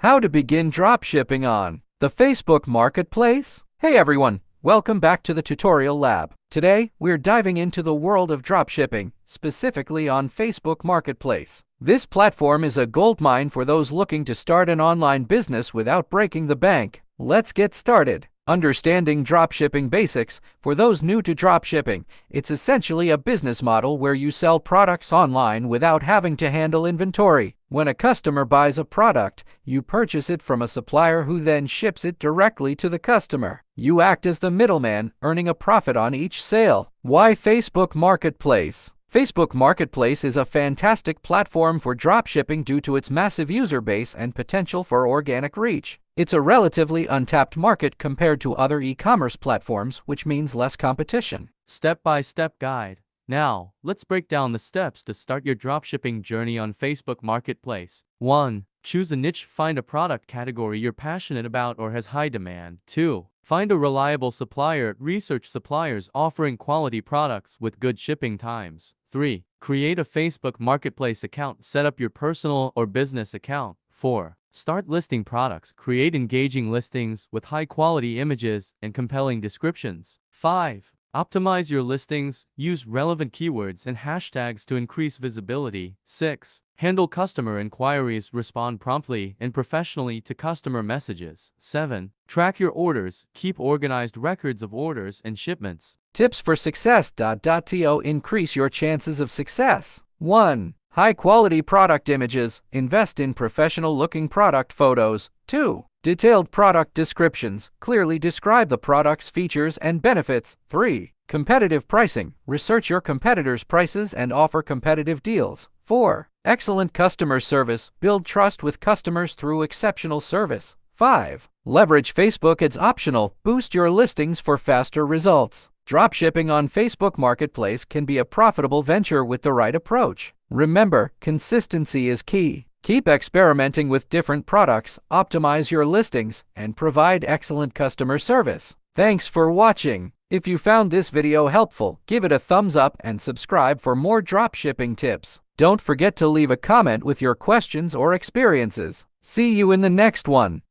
How to begin dropshipping on the Facebook Marketplace? Hey everyone, welcome back to the tutorial lab. Today, we're diving into the world of dropshipping, specifically on Facebook Marketplace. This platform is a goldmine for those looking to start an online business without breaking the bank. Let's get started. Understanding dropshipping basics. For those new to dropshipping, it's essentially a business model where you sell products online without having to handle inventory. When a customer buys a product, you purchase it from a supplier who then ships it directly to the customer. You act as the middleman, earning a profit on each sale. Why Facebook Marketplace? Facebook Marketplace is a fantastic platform for dropshipping due to its massive user base and potential for organic reach. It's a relatively untapped market compared to other e-commerce platforms, which means less competition. Step-by-step guide. Now, let's break down the steps to start your dropshipping journey on Facebook Marketplace. 1. Choose a niche. Find a product category you're passionate about or has high demand. 2. Find a reliable supplier. Research suppliers offering quality products with good shipping times. 3. Create a Facebook Marketplace account. Set up your personal or business account. 4. Start listing products. Create engaging listings with high-quality images and compelling descriptions. 5. Optimize your listings. Use relevant keywords and hashtags to increase visibility. 6. Handle customer inquiries. Respond promptly and professionally to customer messages. 7. Track your orders. Keep organized records of orders and shipments. Tips for success. To increase your chances of success. 1. High-quality product images. Invest in professional-looking product photos. 2. Detailed product descriptions. Clearly describe the product's features and benefits. 3. Competitive pricing. Research your competitors' prices and offer competitive deals. 4. Excellent customer service. Build trust with customers through exceptional service. 5. Leverage Facebook ads. Optional. Boost your listings for faster results. Dropshipping on Facebook Marketplace can be a profitable venture with the right approach. Remember, consistency is key. Keep experimenting with different products, optimize your listings, and provide excellent customer service. Thanks for watching. If you found this video helpful, give it a thumbs up and subscribe for more dropshipping tips. Don't forget to leave a comment with your questions or experiences. See you in the next one.